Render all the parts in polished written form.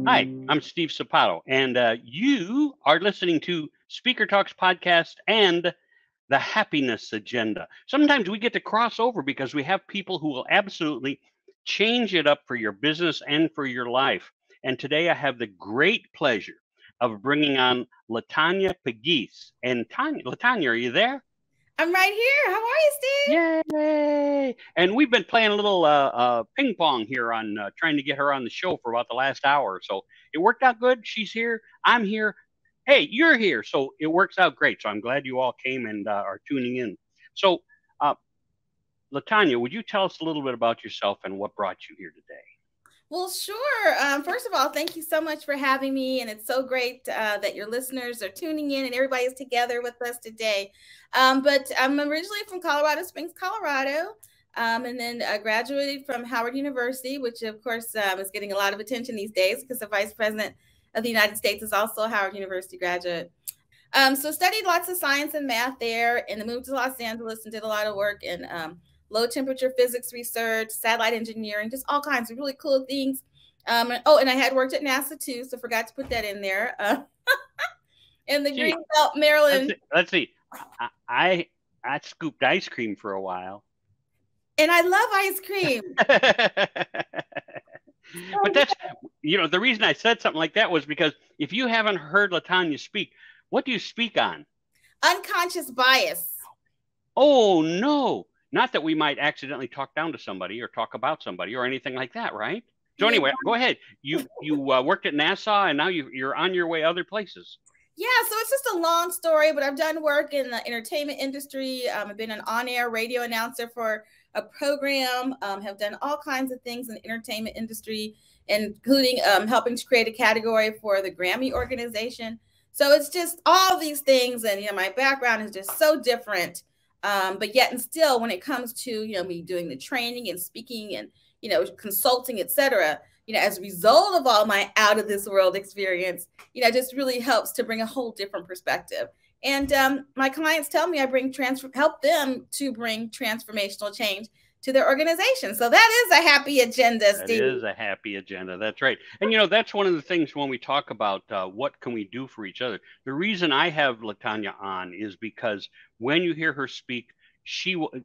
Hi, I'm Steve Sapato, and you are listening to Speaker Talks Podcast and the Happiness Agenda. Sometimes we get to cross over because we have people who will absolutely change it up for your business and for your life. And today I have the great pleasure of bringing on LaTonya Pegues. And LaTonya, are you there? I'm right here. How are you, Steve? Yay! And we've been playing a little ping pong here on trying to get her on the show for about the last hour. So it worked out good. She's here. I'm here. Hey, you're here. So it works out great. So I'm glad you all came and are tuning in. So, uh, LaTonya, would you tell us a little bit about yourself and what brought you here today? Well, sure. First of all, thank you so much for having me. And it's so great that your listeners are tuning in and everybody's together with us today. But I'm originally from Colorado Springs, Colorado, and then graduated from Howard University, which, of course, is getting a lot of attention these days because the Vice President of the United States is also a Howard University graduate. So studied lots of science and math there, and then moved to Los Angeles and did a lot of work in low temperature physics research, satellite engineering, just all kinds of really cool things. And I had worked at NASA too, so forgot to put that in there. In the Greenbelt, Maryland. Let's see. I scooped ice cream for a while. And I love ice cream. But that's, the reason I said something like that was because if you haven't heard LaTonya speak, what do you speak on? Unconscious bias. Oh, no. Not that we might accidentally talk down to somebody or talk about somebody or anything like that, right? So anyway, go ahead. You worked at NASA and now you're on your way other places. Yeah, so it's just a long story, but I've done work in the entertainment industry. I've been an on-air radio announcer for a program, have done all kinds of things in the entertainment industry, including helping to create a category for the Grammy organization. So it's just all these things. And, my background is just so different. But yet and still, when it comes to, me doing the training and speaking and, consulting, et cetera, as a result of all my out of this world experience, just really helps to bring a whole different perspective. And my clients tell me I help them to bring transformational change to their organization. So that is a happy agenda, Steve. That is a happy agenda. That's right. And, that's one of the things when we talk about what can we do for each other. The reason I have LaTonya on is because when you hear her speak,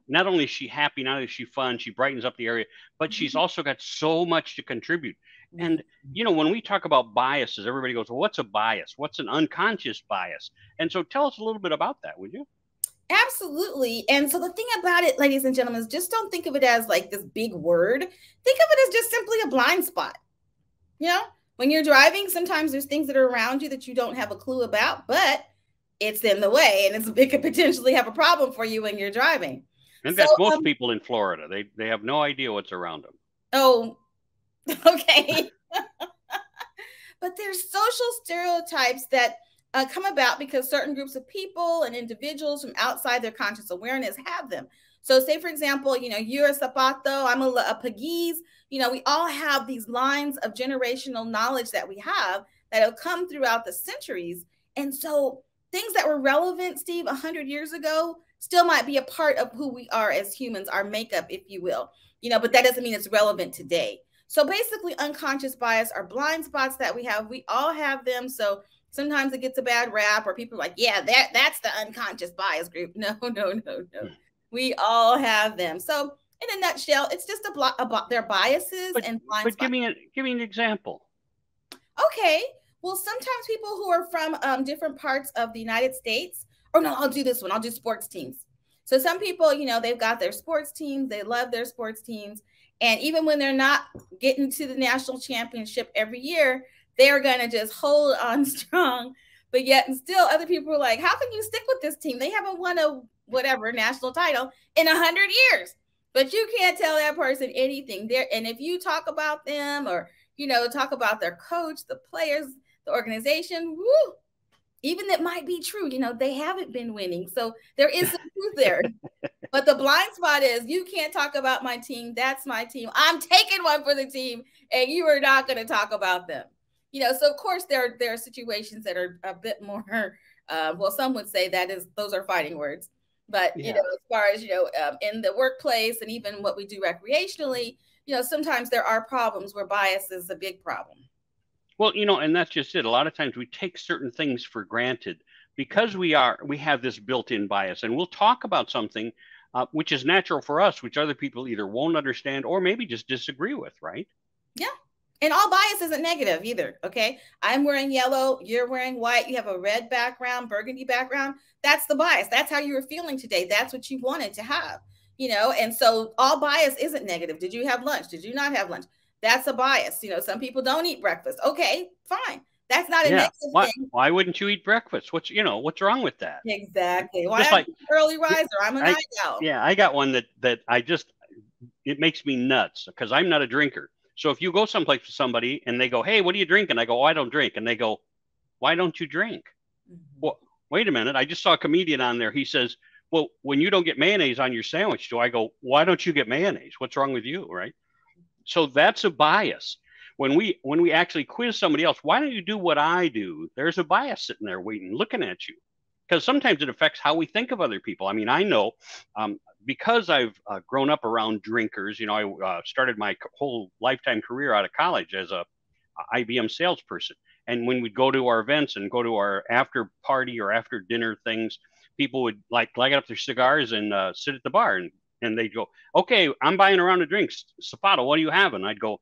not only is she happy, not only is she fun, she brightens up the area, but she's also got so much to contribute. And, when we talk about biases, everybody goes, well, what's a bias? What's an unconscious bias? And so tell us a little bit about that, would you? Absolutely. And so the thing about it, ladies and gentlemen, is just don't think of it as like this big word. Think of it as just simply a blind spot. When you're driving, sometimes there's things that are around you that you don't have a clue about, but it's in the way and it could potentially have a problem for you when you're driving. And that's most people in Florida. They have no idea what's around them. Oh, okay. But there's social stereotypes that come about because certain groups of people and individuals from outside their conscious awareness have them. So say, for example, you're a Zapato, I'm a Pegues. We all have these lines of generational knowledge that we have that have come throughout the centuries. And so things that were relevant, Steve, 100 years ago still might be a part of who we are as humans, our makeup, if you will, but that doesn't mean it's relevant today. So basically, unconscious bias are blind spots that we have. We all have them. So sometimes it gets a bad rap or people are like, yeah, that's the unconscious bias group. No. We all have them. So in a nutshell, it's just about their biases and blind spots. But give me an example. Okay. Well, sometimes people who are from different parts of the United States, or no, I'll do this one. I'll do sports teams. So some people, they've got their sports teams. They love their sports teams. And even when they're not getting to the national championship every year, they're going to just hold on strong. But yet and still other people are like, how can you stick with this team? They haven't won a whatever national title in 100 years. But you can't tell that person anything there. And if you talk about them or, talk about their coach, the players, the organization, woo, even that might be true. They haven't been winning. So there is some truth there. But the blind spot is you can't talk about my team. That's my team. I'm taking one for the team. And you are not going to talk about them. So of course there are situations that are a bit more, well, some would say those are fighting words. But, as far as, in the workplace and even what we do recreationally, sometimes there are problems where bias is a big problem. Well, and that's just it. A lot of times we take certain things for granted because we have this built-in bias, and we'll talk about something which is natural for us, which other people either won't understand or maybe just disagree with, right? Yeah. And all bias isn't negative either. Okay. I'm wearing yellow. You're wearing white. You have a red background, burgundy background. That's the bias. That's how you were feeling today. That's what you wanted to have, And so all bias isn't negative. Did you have lunch? Did you not have lunch? That's a bias. Some people don't eat breakfast. Okay, fine. That's not a Yeah. negative Why thing. why wouldn't you eat breakfast? What's wrong with that? Exactly. Why Just I'm like an early riser? I'm a I night owl. yeah, I got one that it makes me nuts because I'm not a drinker. So if you go someplace with somebody and they go, "Hey, what are you drinking?" I go, "Oh, I don't drink." And they go, "Why don't you drink?" Mm-hmm. Well, wait a minute. I just saw a comedian on there. He says, "Well, when you don't get mayonnaise on your sandwich, do I go, why don't you get mayonnaise? What's wrong with you?" Right? So that's a bias. When we actually quiz somebody else, why don't you do what I do? There's a bias sitting there waiting, looking at you, because sometimes it affects how we think of other people. I mean, I know because I've grown up around drinkers. I started my whole lifetime career out of college as a IBM salesperson, and when we'd go to our events and go to our after party or after dinner things, people would like light up their cigars and sit at the bar, and they'd go, "Okay, I'm buying a round of drinks. Sapato, what do you have?" And I'd go,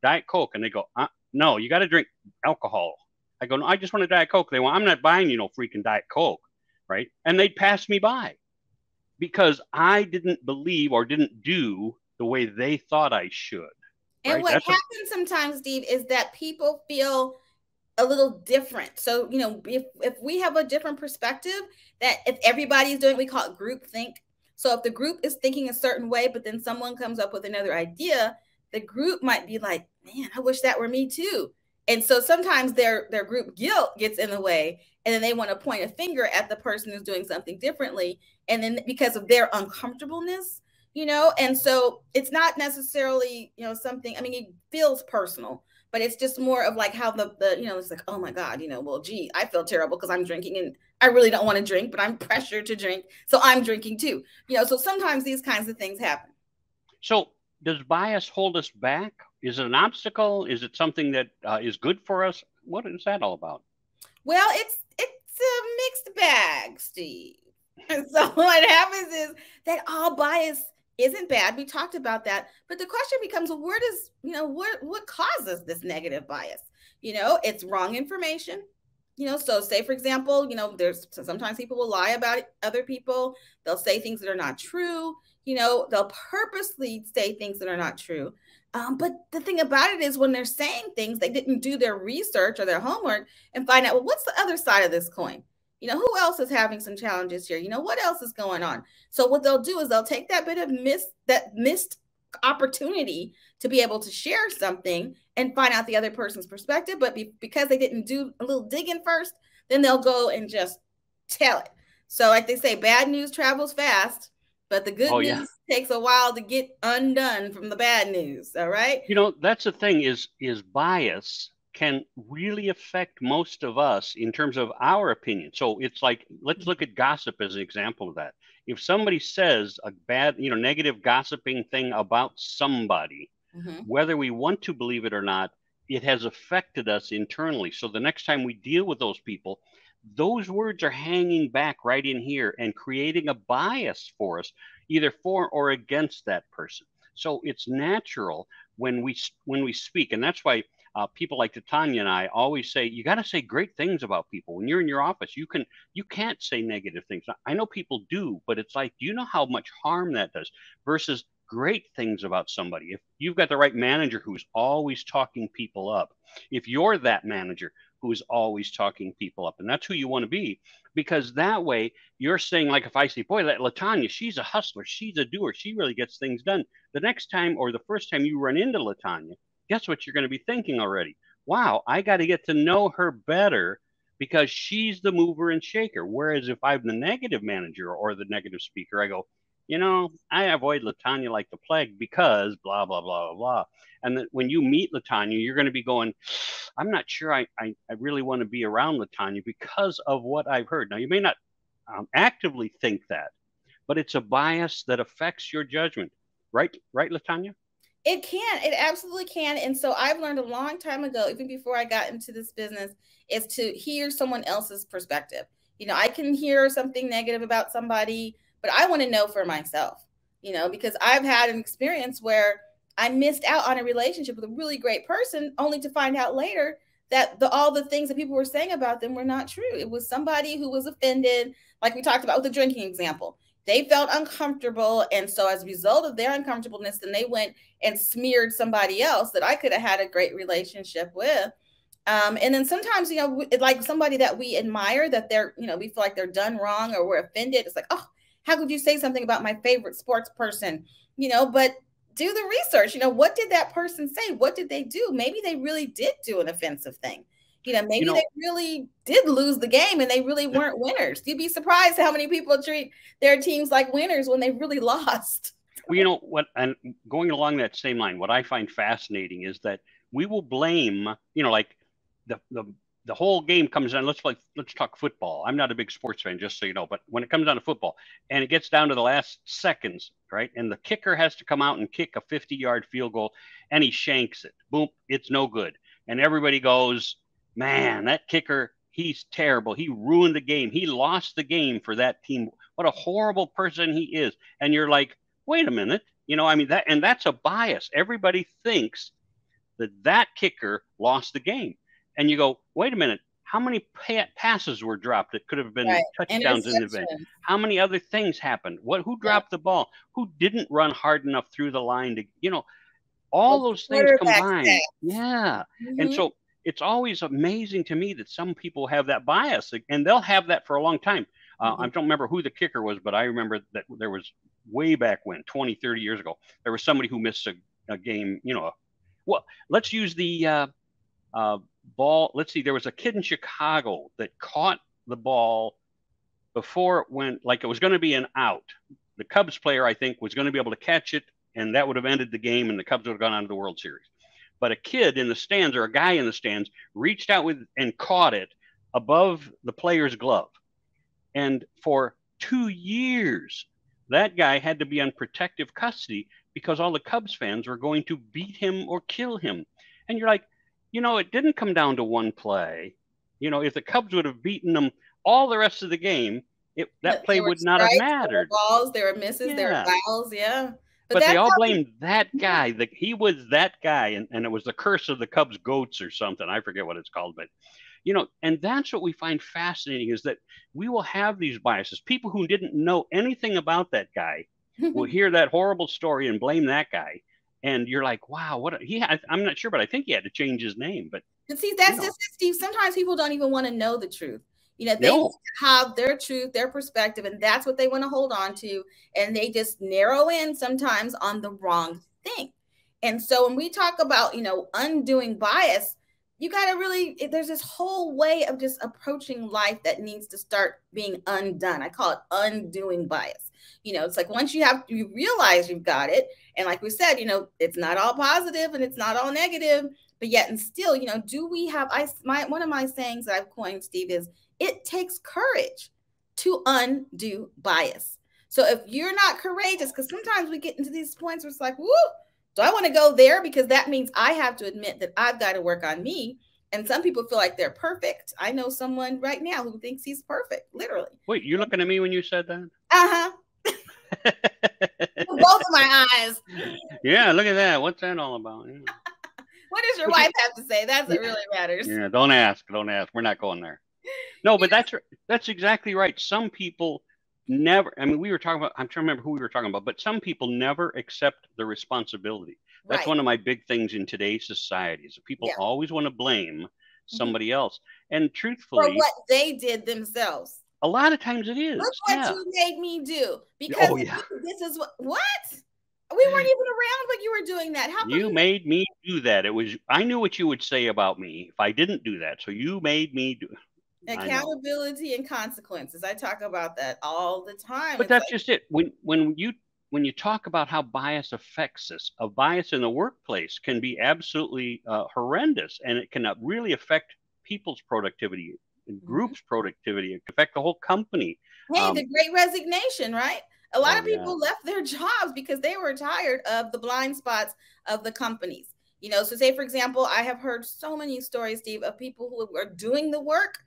"Diet Coke." And they go, "No, you got to drink alcohol." I go, "No, I just want a Diet Coke." They want, "I'm not buying freaking Diet Coke." Right? And they'd pass me by because I didn't believe or didn't do the way they thought I should. And Right? what happens sometimes, Steve, is that people feel a little different. So, if we have a different perspective, that if everybody's doing, we call it group think. So if the group is thinking a certain way, but then someone comes up with another idea, the group might be like, man, I wish that were me too. And so sometimes their group guilt gets in the way, and then they want to point a finger at the person who's doing something differently. And then because of their uncomfortableness, and so it's not necessarily, something, I mean, it feels personal, but it's just more of like how the it's like, oh my God, well, gee, I feel terrible because I'm drinking and I really don't want to drink, but I'm pressured to drink. So I'm drinking too. So sometimes these kinds of things happen. So does bias hold us back? Is it an obstacle? Is it something that is good for us? What is that all about? Well, it's a mixed bag, Steve. And so what happens is that all bias isn't bad. We talked about that, but the question becomes, well, where does what causes this negative bias? It's wrong information. So say for example, there's sometimes people will lie about other people. They'll say things that are not true. They'll purposely say things that are not true. But the thing about it is when they're saying things, they didn't do their research or their homework and find out, well, what's the other side of this coin? Who else is having some challenges here? What else is going on? So what they'll do is they'll take that bit of missed opportunity to be able to share something and find out the other person's perspective. But because they didn't do a little digging first, then they'll go and just tell it. So like they say, bad news travels fast, but the good news takes a while to get undone from the bad news. All right. That's the thing is bias can really affect most of us in terms of our opinion. So it's like, let's look at gossip as an example of that. If somebody says a bad, negative gossiping thing about somebody, whether we want to believe it or not, it has affected us internally. So the next time we deal with those people, those words are hanging back right in here and creating a bias for us, either for or against that person. So it's natural when we speak, and that's why people like LaTonya and I always say you got to say great things about people. When you're in your office, you can't say negative things. I know people do, but it's like, do you know how much harm that does versus great things about somebody? If you've got the right manager who's always talking people up, if you're that manager who is always talking people up, and that's who you want to be, because that way you're saying, like, if I say, boy, that LaTonya, she's a hustler, she's a doer, she really gets things done. The next time or the first time you run into LaTonya, guess what you're going to be thinking already? Wow, I got to get to know her better because she's the mover and shaker. Whereas if I'm the negative manager or the negative speaker, I go, I avoid LaTonya like the plague because blah, blah, blah, blah, blah. And then when you meet LaTonya, you're going to be going, I'm not sure I really want to be around LaTonya because of what I've heard. Now, you may not actively think that, but it's a bias that affects your judgment. Right, LaTonya? It can. It absolutely can. And so I've learned a long time ago, even before I got into this business, is to hear someone else's perspective. I can hear something negative about somebody, but I want to know for myself, because I've had an experience where I missed out on a relationship with a really great person only to find out later that all the things that people were saying about them were not true. It was somebody who was offended, like we talked about with the drinking example. They felt uncomfortable. And so as a result of their uncomfortableness, then they went and smeared somebody else that I could have had a great relationship with. And then sometimes, like somebody that we admire, that they're, we feel like they're done wrong or we're offended. It's like, oh, how could you say something about my favorite sports person? But do the research. What did that person say? What did they do? Maybe they really did do an offensive thing. Maybe they really did lose the game and they really weren't winners. You'd be surprised how many people treat their teams like winners when they really lost. Well, what, and going along that same line, what I find fascinating is that we will blame, like the whole game comes down. Let's talk football. I'm not a big sports fan, just so you know, but when it comes down to football and it gets down to the last seconds, right? And the kicker has to come out and kick a 50-yard field goal and he shanks it. Boom, it's no good. And everybody goes, man, that kicker, he's terrible. He ruined the game. He lost the game for that team. What a horrible person he is. And you're like, wait a minute. That's a bias. Everybody thinks that kicker lost the game. And you go, wait a minute. How many passes were dropped that could have been touchdowns in the event? How many other things happened? Who dropped the ball? Who didn't run hard enough through the line to, all those things combined. Yeah. Mm-hmm. And so it's always amazing to me that some people have that bias, and they'll have that for a long time. I don't remember who the kicker was, but I remember that there was way back when, 20, 30 years ago, there was somebody who missed a game, well, let's use the ball. Let's see, there was a kid in Chicago that caught the ball before it went, like it was going to be an out. The Cubs player, I think, was going to be able to catch it, and that would have ended the game, and the Cubs would have gone on to the World Series. But a kid in the stands, or a guy in the stands, reached out and caught it above the player's glove. And for 2 years, that guy had to be on protective custody because all the Cubs fans were going to beat him or kill him. And you're like, it didn't come down to one play. If the Cubs would have beaten them all the rest of the game, that play would not have mattered. There were balls, there were misses, there were fouls, yeah. But they all blamed that guy. He was that guy, and it was the curse of the Cubs goats or something. I forget what it's called, but and that's what we find fascinating, is that we will have these biases. People who didn't know anything about that guy will hear that horrible story and blame that guy. And you're like, wow, I'm not sure, but I think he had to change his name. But see, that's just it, Steve. Sometimes people don't even want to know the truth. They have their truth, their perspective, and that's what they want to hold on to. And they just narrow in sometimes on the wrong thing. And so when we talk about, undoing bias, you got to really, there's this whole way of just approaching life that needs to start being undone. I call it undoing bias. It's like once you realize you've got it. And like we said, it's not all positive and it's not all negative, but yet and still, do we have, one of my sayings that I've coined, Steve, is it takes courage to undo bias. So if you're not courageous, because sometimes we get into these points where it's like, whoo, do I want to go there? Because that means I have to admit that I've got to work on me. And some people feel like they're perfect. I know someone right now who thinks he's perfect, literally. Wait, you're looking at me when you said that? Uh-huh. Both of my eyes. Yeah, look at that. What's that all about? Yeah. What does your wife have to say? That's what really matters. Yeah, don't ask. We're not going there. No, but that's exactly right. Some people never, we were talking about, I'm trying to remember who we were talking about, but some people never accept the responsibility. That's one of my big things in today's society, is people always want to blame somebody else. And truthfully, for what they did themselves. A lot of times it is. Look what you made me do. Because this is what? We weren't even around when you were doing that. How you made me do that? I knew what you would say about me if I didn't do that. So you made me do it. Accountability and consequences. I talk about that all the time. But that's just it. When you talk about how bias affects us, a bias in the workplace can be absolutely horrendous, and it can really affect people's productivity, groups' productivity. It can affect the whole company. Hey, the Great Resignation, right? A lot Oh, of yeah. people left their jobs because they were tired of the blind spots of the companies. You know, so say, for example, I have heard so many stories, Steve, of people who are doing the work,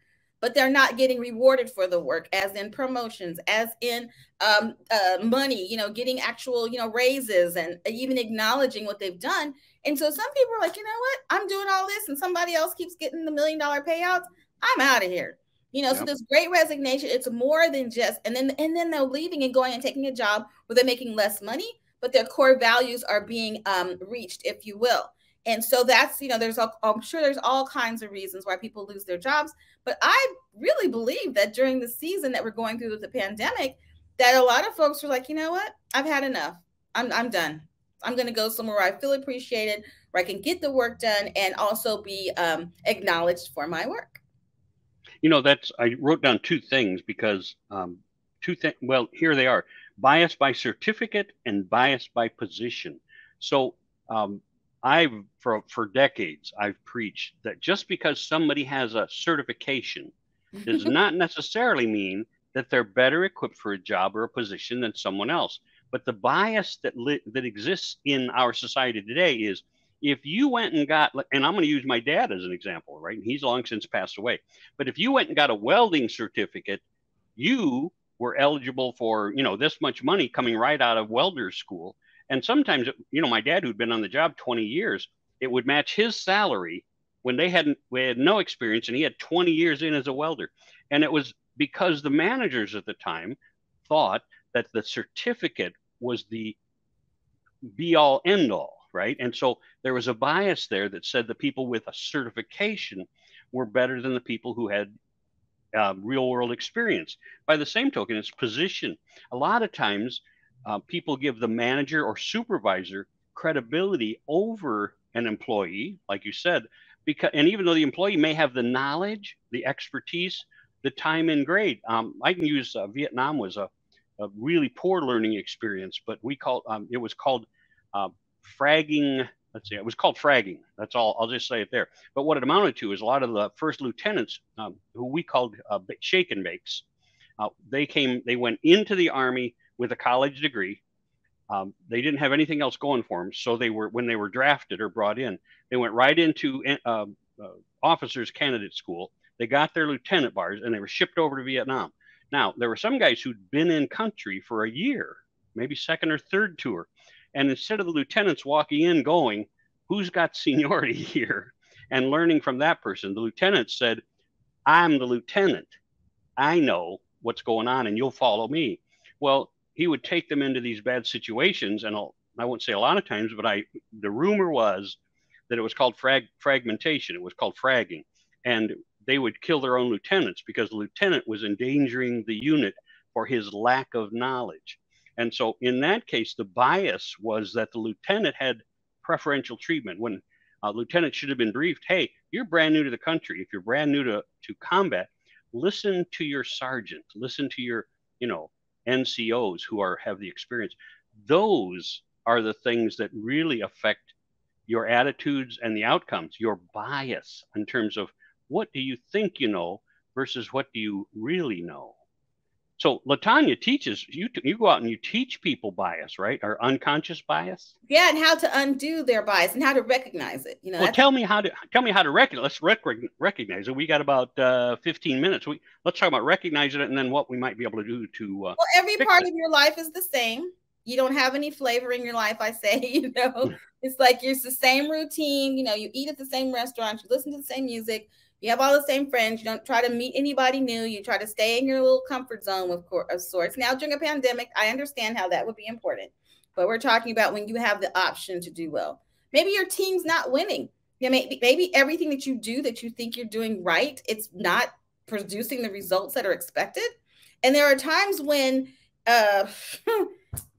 but they're not getting rewarded for the work, as in promotions, as in money, you know, getting actual, you know, raises and even acknowledging what they've done. And so some people are like, you know what, I'm doing all this and somebody else keeps getting the $1 million payouts. I'm out of here. You know, so Yep. this great resignation, it's more than just, and then they're leaving and going and taking a job where they're making less money, but their core values are being reached, if you will. And so that's, you know, I'm sure there's all kinds of reasons why people lose their jobs. But I really believe that during the season that we're going through with the pandemic, that a lot of folks were like, you know what, I've had enough. I'm done. I'm going to go somewhere where I feel appreciated, where I can get the work done and also be acknowledged for my work. You know, that's, I wrote down two things because two things, well, here they are: bias by certificate and bias by position. So um, I've, for decades, I've preached that just because somebody has a certification does not necessarily mean that they're better equipped for a job or a position than someone else. But the bias that exists in our society today is, if you went and got, and I'm going to use my dad as an example, right? He's long since passed away. But if you went and got a welding certificate, you were eligible for, you know, this much money coming right out of welder's school. And sometimes, you know, my dad, who'd been on the job 20 years, it would match his salary when we had no experience and he had 20 years in as a welder. And it was because the managers at the time thought that the certificate was the be all end all, right? And so there was a bias there that said the people with a certification were better than the people who had real world experience. By the same token, it's position. A lot of times, people give the manager or supervisor credibility over an employee, like you said, because, and even though the employee may have the knowledge, the expertise, the time and grade. I can use Vietnam was a really poor learning experience, but it was called uh, fragging. Let's see, it was called fragging. That's all. I'll just say it there. But what it amounted to is a lot of the first lieutenants, who we called shake and bakes, they went into the Army with a college degree. They didn't have anything else going for them, so when they were drafted or brought in, they went right into officers candidate school. They got their lieutenant bars and they were shipped over to Vietnam. Now, there were some guys who'd been in country for a year, maybe second or third tour. And instead of the lieutenants walking in going, who's got seniority here? And learning from that person, the lieutenant said, I'm the lieutenant. I know what's going on and you'll follow me. Well, he would take them into these bad situations. And I won't say a lot of times, but the rumor was that it was called fragmentation. It was called fragging. And they would kill their own lieutenants because the lieutenant was endangering the unit for his lack of knowledge. And so in that case, the bias was that the lieutenant had preferential treatment when lieutenant should have been briefed, hey, you're brand new to the country. If you're brand new to combat, listen to your sergeant, listen to your, you know, NCOs who have the experience. Those are the things that really affect your attitudes and the outcomes, your bias in terms of what do you think you know versus what do you really know. So LaTonya teaches you. You go out and you teach people bias, right? Or unconscious bias. Yeah, and how to undo their bias and how to recognize it. You know, Well, that's tell me how to recognize. Recognize it. We got about 15 minutes. Let's talk about recognizing it and then what we might be able to do to well, every fix part it. of your life is the same. You don't have any flavor in your life, I say, you know. It's like it's the same routine, you know, you eat at the same restaurant, you listen to the same music, you have all the same friends, you don't try to meet anybody new, you try to stay in your little comfort zone of sorts. Now, during a pandemic, I understand how that would be important, but we're talking about when you have the option to do well. Maybe your team's not winning. You know, maybe everything that you do that you think you're doing right, it's not producing the results that are expected. And there are times when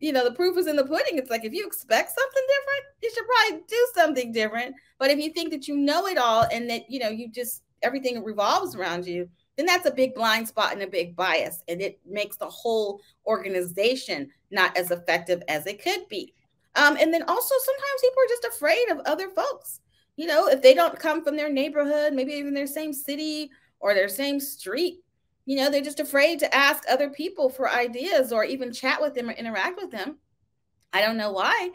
you know, the proof is in the pudding. It's like if you expect something different, you should probably do something different. But if you think that you know it all and that, you know, you just everything revolves around you, then that's a big blind spot and a big bias. And it makes the whole organization not as effective as it could be. And then also sometimes people are just afraid of other folks. You know, if they don't come from their neighborhood, maybe even their same city or their same street, they're just afraid to ask other people for ideas or even chat with them or interact with them. I don't know why,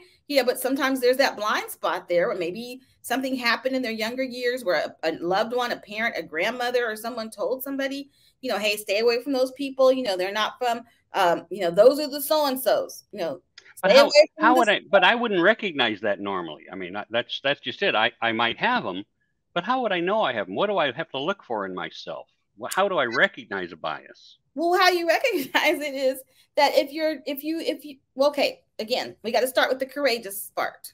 but sometimes there's that blind spot there, or maybe something happened in their younger years where a loved one, a parent, a grandmother, or someone told somebody, hey, stay away from those people. They're not from, those are the so-and-sos, But stay away from how this. would I? But I wouldn't recognize that normally. I mean, that's just it. I might have them, but how would I know I have them? What do I have to look for in myself? How do I recognize a bias? Well, how you recognize it is that if you, well, okay, again, we got to start with the courageous part.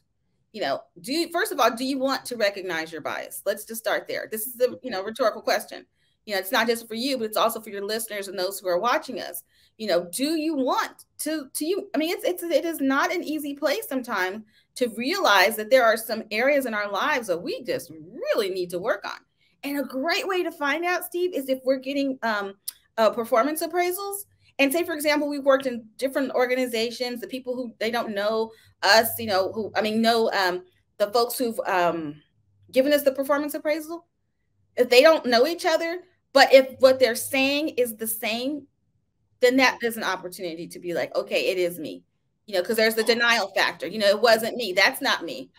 First of all, do you want to recognize your bias? Let's just start there. This is the, rhetorical question. It's not just for you, but it's also for your listeners and those who are watching us. Do you want to I mean, it is not an easy place sometimes to realize that there are some areas in our lives that we just really need to work on. And a great way to find out, Steve, is if we're getting performance appraisals. And say, for example, we've worked in different organizations, the people who they don't know us, know the folks who've given us the performance appraisal. If they don't know each other, but if what they're saying is the same, then that is an opportunity to be like, okay, it is me, because there's the denial factor. It wasn't me. That's not me.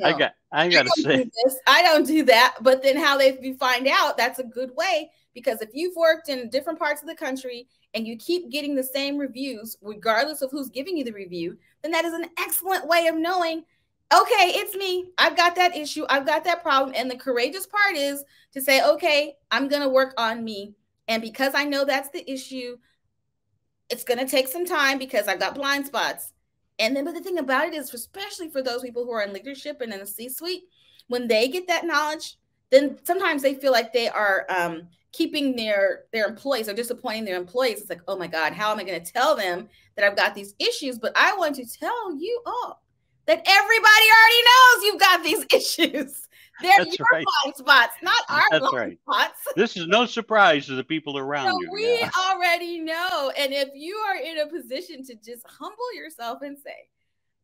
I got to say, I don't do that. But then how you find out, that's a good way, because if you've worked in different parts of the country and you keep getting the same reviews, regardless of who's giving you the review, then that is an excellent way of knowing, okay, it's me. I've got that issue. I've got that problem. And the courageous part is to say, okay, I'm going to work on me. And because I know that's the issue, it's going to take some time because I've got blind spots. And then, but the thing about it is, especially for those people who are in leadership and in the C-suite, when they get that knowledge, then sometimes they feel like they are keeping their employees or disappointing their employees. It's like, oh my God, how am I going to tell them that I've got these issues? But I want to tell you all that everybody already knows you've got these issues. They're your blind spots, not our blind spots. This is no surprise to the people around you. We already know. And if you are in a position to just humble yourself and say,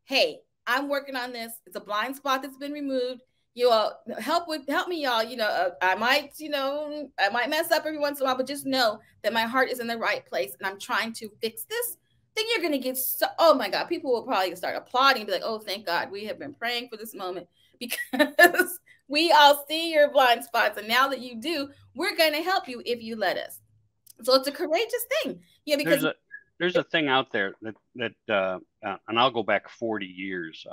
hey, I'm working on this. It's a blind spot that's been removed. You all help me, y'all. I might mess up every once in a while, but just know that my heart is in the right place and I'm trying to fix this. Then you're going to get oh my God, people will probably start applauding and be like, oh, thank God, we have been praying for this moment, because we all see your blind spots. And now that you do, we're going to help you if you let us. So it's a courageous thing. Yeah, because there's a thing out there that and I'll go back 40 years.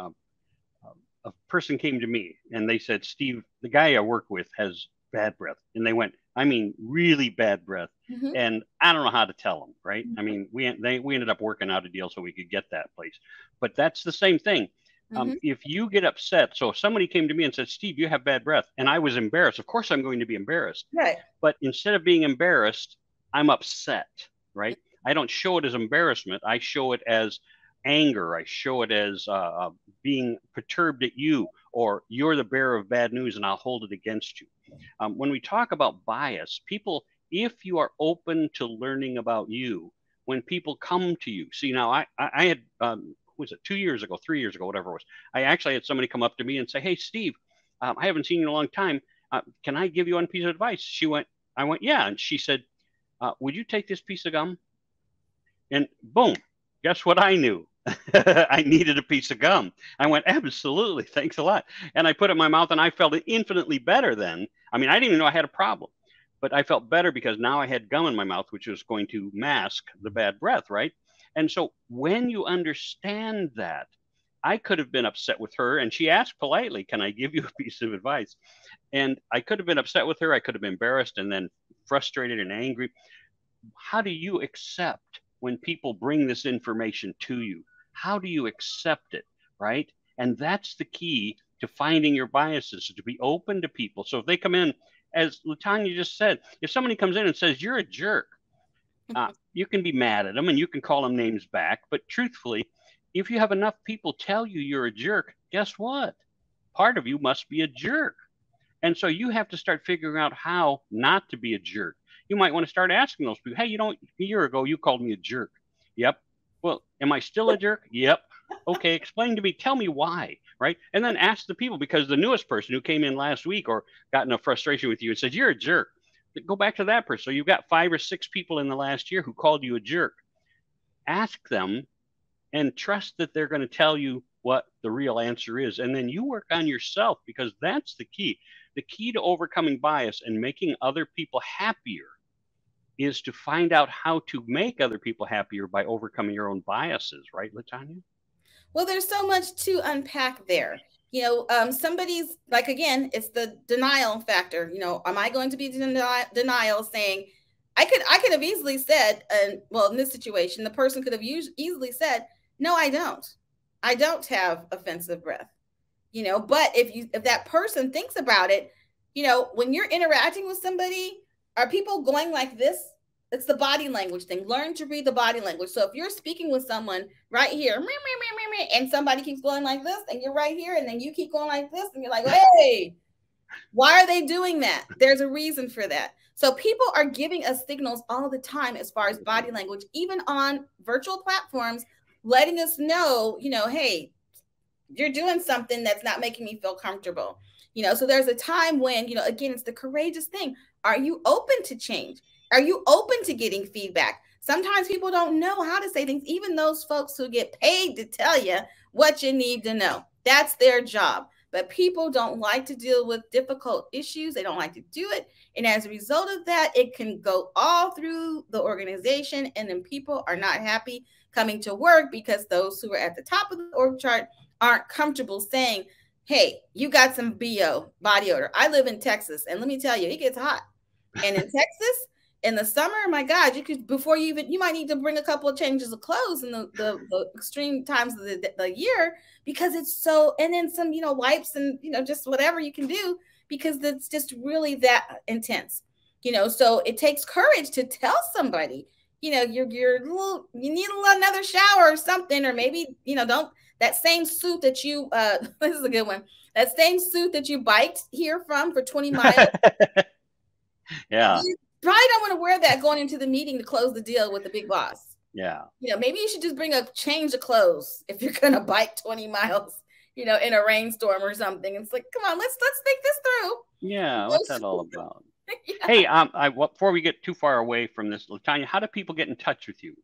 A person came to me and they said, Steve, the guy I work with has bad breath. And they went, I mean, really bad breath. Mm-hmm. And I don't know how to tell them, right? Mm-hmm. I mean, we ended up working out a deal so we could get that place. But that's the same thing. Mm-hmm. If you get upset, so if somebody came to me and said, Steve, you have bad breath, and I was embarrassed, of course I'm going to be embarrassed. Right. But instead of being embarrassed, I'm upset, right? I don't show it as embarrassment. I show it as anger. I show it as being perturbed at you, or you're the bearer of bad news and I'll hold it against you. When we talk about bias, people, if you are open to learning about you, when people come to you, see, now I had, was it 2 years ago, 3 years ago, whatever it was, I actually had somebody come up to me and say, hey, Steve, I haven't seen you in a long time. Can I give you one piece of advice? I went, yeah. And she said, would you take this piece of gum? And boom, guess what I knew? I needed a piece of gum. I went, absolutely, thanks a lot. And I put it in my mouth and I felt infinitely better then. I mean, I didn't even know I had a problem, but I felt better because now I had gum in my mouth, which was going to mask the bad breath, right? And so when you understand that, I could have been upset with her and she asked politely, can I give you a piece of advice? And I could have been upset with her. I could have been embarrassed and then frustrated and angry. How do you accept when people bring this information to you? How do you accept it, right? And that's the key to finding your biases, to be open to people. So if they come in, as LaTonya just said, if somebody comes in and says, you're a jerk, you can be mad at them and you can call them names back. But truthfully, if you have enough people tell you you're a jerk, guess what? Part of you must be a jerk. And so you have to start figuring out how not to be a jerk. You might want to start asking those people, hey, a year ago, you called me a jerk. Yep. Well, am I still a jerk? Yep. Okay, explain to me, tell me why, right? And then ask the people, because the newest person who came in last week or got in a frustration with you and said, you're a jerk. go back to that person. So you've got 5 or 6 people in the last year who called you a jerk. Ask them and trust that they're going to tell you what the real answer is. And then you work on yourself, because that's the key. The key to overcoming bias and making other people happier is to find out how to make other people happier by overcoming your own biases, right, LaTonya? Well, there's so much to unpack there. Somebody's like, again, it's the denial factor. Am I going to be denial saying, I could have easily said, well, in this situation, the person could have easily said, no, I don't have offensive breath. But if that person thinks about it, when you're interacting with somebody, are people going like this? It's the body language thing. Learn to read the body language. So if you're speaking with someone right here, and somebody keeps going like this, and you're right here, and then you keep going like this, and you're like, hey, why are they doing that? There's a reason for that. So people are giving us signals all the time as far as body language, even on virtual platforms, letting us know, hey, you're doing something that's not making me feel comfortable. So there's a time when, again, it's the courageous thing. Are you open to change? Are you open to getting feedback? Sometimes people don't know how to say things, even those folks who get paid to tell you what you need to know. That's their job. But people don't like to deal with difficult issues. They don't like to do it. And as a result of that, it can go all through the organization. And then people are not happy coming to work because those who are at the top of the org chart aren't comfortable saying, hey, you got some BO, body odor. I live in Texas, and let me tell you, it gets hot. And in Texas, in the summer, my God, you might need to bring a couple of changes of clothes in the extreme times of the year, because it's so, and then some, wipes and, just whatever you can do, because it's just really that intense, so it takes courage to tell somebody, you need another shower or something, or maybe, that same suit that you, this is a good one, that same suit that you biked here from for 20 miles. Yeah. You probably don't want to wear that going into the meeting to close the deal with the big boss. Yeah. Maybe you should just bring a change of clothes if you're going to bike 20 miles, in a rainstorm or something. It's like, come on, let's think this through. Yeah. What's that all about? Yeah. Hey, before we get too far away from this, LaTonya, how do people get in touch with you?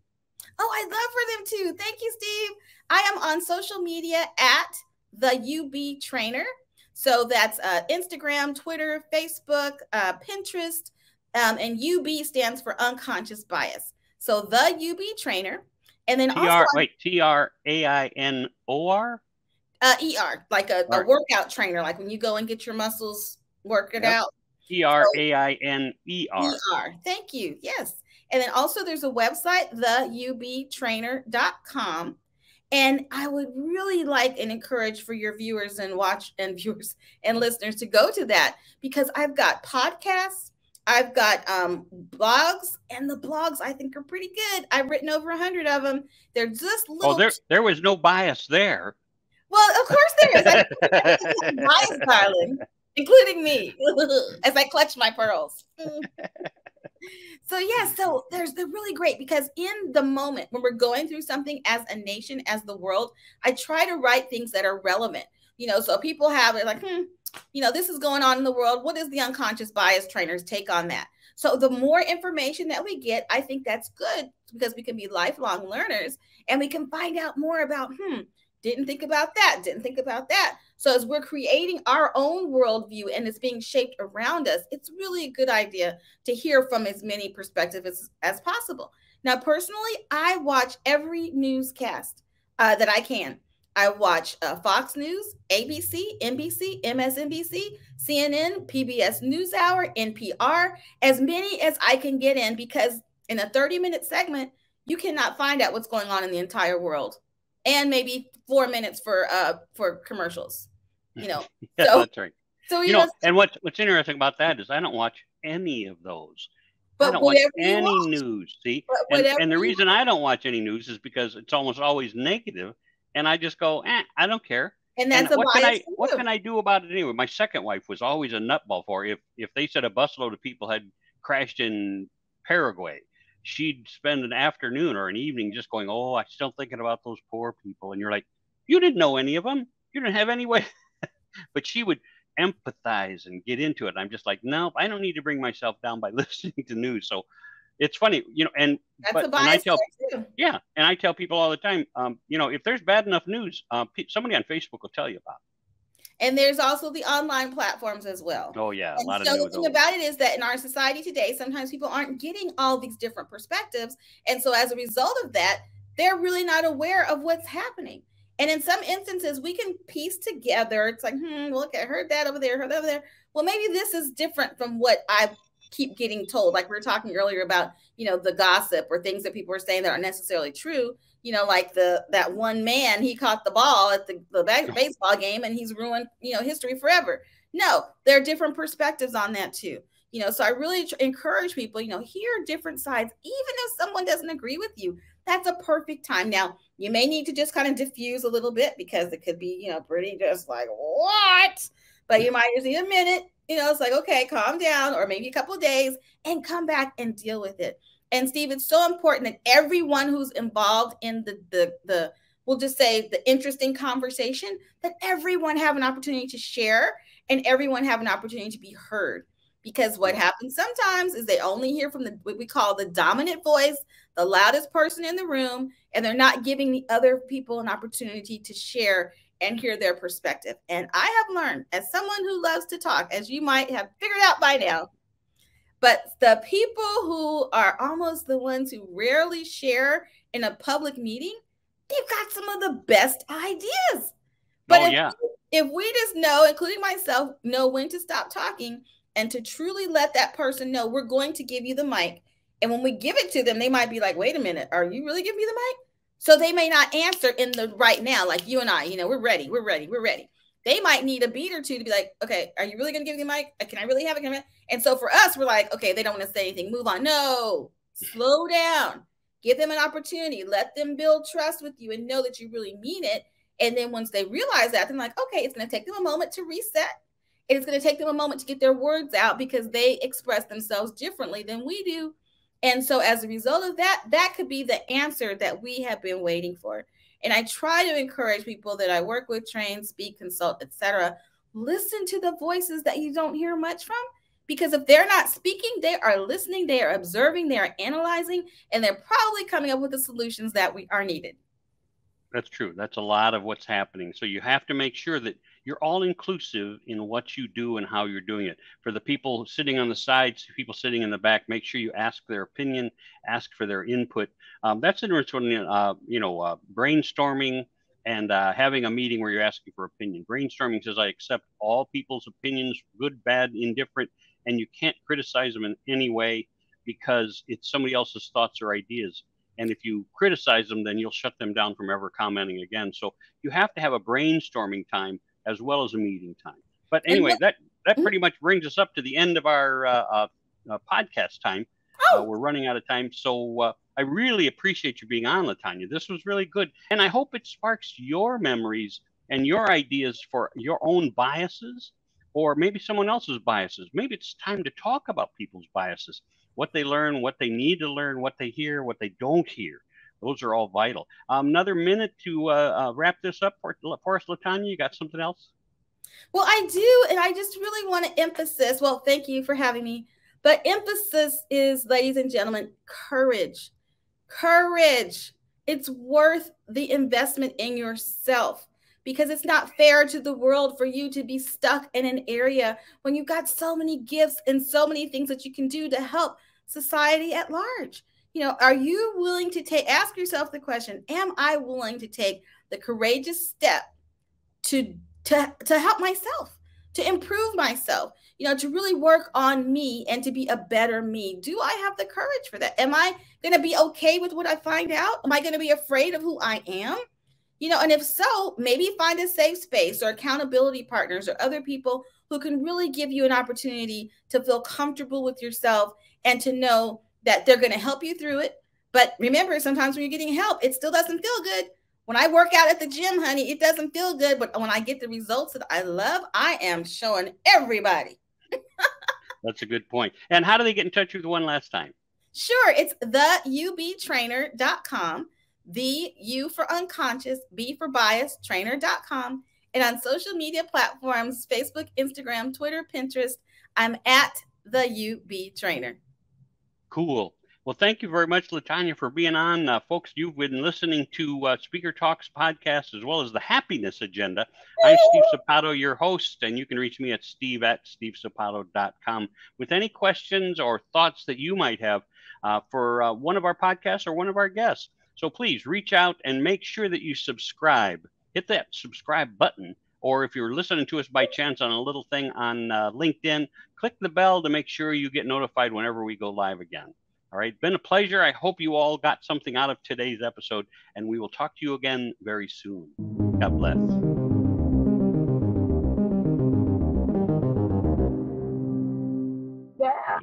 Oh, I'd love for them to. Thank you, Steve. I am on social media at the UB Trainer. So that's Instagram, Twitter, Facebook, Pinterest, and UB stands for unconscious bias. So the UB Trainer, and then TRAINOR? ER, like a workout trainer, like when you go and get your muscles working out. TRAINER. Thank you. Yes. And then also there's a website, theubtrainer.com. And I would really like and encourage for your viewers and listeners to go to that, because I've got podcasts, I've got blogs, and the blogs I think are pretty good. I've written over 100 of them. They're just little. Oh, there was no bias there. Well, of course there is. Bias, darling, including me, as I clutch my pearls. So they're really great, because in the moment when we're going through something as a nation, as the world, I try to write things that are relevant, so people have it like, this is going on in the world. What is the unconscious bias trainer's take on that? So the more information that we get, I think that's good, because we can be lifelong learners and we can find out more about, didn't think about that. So as we're creating our own worldview and it's being shaped around us, it's really a good idea to hear from as many perspectives as possible. Now, personally, I watch every newscast that I can. I watch Fox News, ABC, NBC, MSNBC, CNN, PBS NewsHour, NPR, as many as I can get in, because in a 30-minute segment, you cannot find out what's going on in the entire world. And maybe 4 minutes for commercials, Yeah, so, that's right. So and what's interesting about that is I don't watch any of those. But I don't watch any news. See, and the reason I don't watch any news is because it's almost always negative, and I just go, I don't care. And that's what can I do about it anyway? My second wife was always a nutball for it. If they said a busload of people had crashed in Paraguay, she'd spend an afternoon or an evening just going, I'm still thinking about those poor people. And you're like, you didn't know any of them. You didn't have any way. But she would, empathize and get into it. I'm just like, no, I don't need to bring myself down by listening to news. So it's funny, and That's a bias there too. yeah, and I tell people all the time, if there's bad enough news, somebody on Facebook will tell you about it. And there's also the online platforms as well. Oh yeah, a lot of news. So the thing about it is that in our society today, sometimes people aren't getting all these different perspectives, and so as a result of that, they're really not aware of what's happening. And in some instances, we can piece together. It's like, look, I heard that over there, heard that over there. Well, maybe this is different from what I keep getting told. Like we were talking earlier about, the gossip or things that people are saying that aren't necessarily true. Like that one man, he caught the ball at the baseball game and he's ruined, history forever. No, there are different perspectives on that too. So I really encourage people, hear different sides, even if someone doesn't agree with you. That's a perfect time. Now, you may need to just kind of diffuse a little bit because it could be, pretty just like, what? But you might just need a minute. It's like, okay, calm down, or maybe a couple of days and come back and deal with it. And Steve, it's so important that everyone who's involved in the we'll just say the interesting conversation, that everyone have an opportunity to share and everyone have an opportunity to be heard. Because what happens sometimes is they only hear from what we call the dominant voice, the loudest person in the room, and they're not giving the other people an opportunity to share and hear their perspective. And I have learned, as someone who loves to talk, as you might have figured out by now, but the people who are almost the ones who rarely share in a public meeting, they've got some of the best ideas. But if we just know, including myself, know when to stop talking and to truly let that person know, we're going to give you the mic. And when we give it to them, they might be like, wait a minute, are you really giving me the mic? So they may not answer in the right now, like you and I, we're ready. They might need a beat or two to be like, okay, are you really going to give me the mic? Can I really have it? And so for us, we're like, okay, they don't want to say anything. Move on. No, slow down. Give them an opportunity. Let them build trust with you and know that you really mean it. And then once they realize that, they're like, okay, it's going to take them a moment to reset. And it's going to take them a moment to get their words out because they express themselves differently than we do. And so as a result of that, that could be the answer that we have been waiting for. And I try to encourage people that I work with, train, speak, consult, etc. Listen to the voices that you don't hear much from, because if they're not speaking, they are listening, they are observing, they are analyzing, and they're probably coming up with the solutions that are needed. That's true. That's a lot of what's happening. So you have to make sure that you're all inclusive in what you do and how you're doing it. For the people sitting on the sides, people sitting in the back, make sure you ask their opinion, ask for their input. That's interesting, brainstorming and having a meeting where you're asking for opinion. Brainstorming says, I accept all people's opinions, good, bad, indifferent, and you can't criticize them in any way because it's somebody else's thoughts or ideas. And if you criticize them, then you'll shut them down from ever commenting again. So you have to have a brainstorming time as well as a meeting time. But anyway, that pretty much brings us up to the end of our podcast time. We're running out of time. So I really appreciate you being on, LaTonya. This was really good. And I hope it sparks your memories and your ideas for your own biases or maybe someone else's biases. Maybe it's time to talk about people's biases. What they learn, what they need to learn, what they hear, what they don't hear. Those are all vital. Another minute to wrap this up for us, LaTonya. You got something else? Well, I do. And I just really want to emphasize, well, thank you for having me. But emphasis is, ladies and gentlemen, courage. Courage. It's worth the investment in yourself, because it's not fair to the world for you to be stuck in an area when you've got so many gifts and so many things that you can do to help society at large. Are you willing to ask yourself the question, am I willing to take the courageous step to help myself, to improve myself, to really work on me and to be a better me? Do I have the courage for that? Am I going to be okay with what I find out? Am I going to be afraid of who I am? And if so, maybe find a safe space or accountability partners or other people who can really give you an opportunity to feel comfortable with yourself and to know that they're going to help you through it. But remember, sometimes when you're getting help, it still doesn't feel good. When I work out at the gym, honey, it doesn't feel good. But when I get the results that I love, I am showing everybody. That's a good point. And how do they get in touch with you one last time? Sure. It's theubtrainer.com. The U for unconscious, B for bias, trainer.com. And on social media platforms, Facebook, Instagram, Twitter, Pinterest, I'm at the UB Trainer. Cool. Well, thank you very much, LaTonya, for being on. Folks, you've been listening to Speaker Talks podcast as well as the Happiness Agenda. I'm Steve Sapato, your host, and you can reach me at steve@stevesapato.com with any questions or thoughts that you might have for one of our podcasts or one of our guests. So please reach out and make sure that you subscribe. Hit that subscribe button. Or if you're listening to us by chance on a little thing on LinkedIn, click the bell to make sure you get notified whenever we go live again. All right, been a pleasure. I hope you all got something out of today's episode, and we will talk to you again very soon. God bless. Yeah.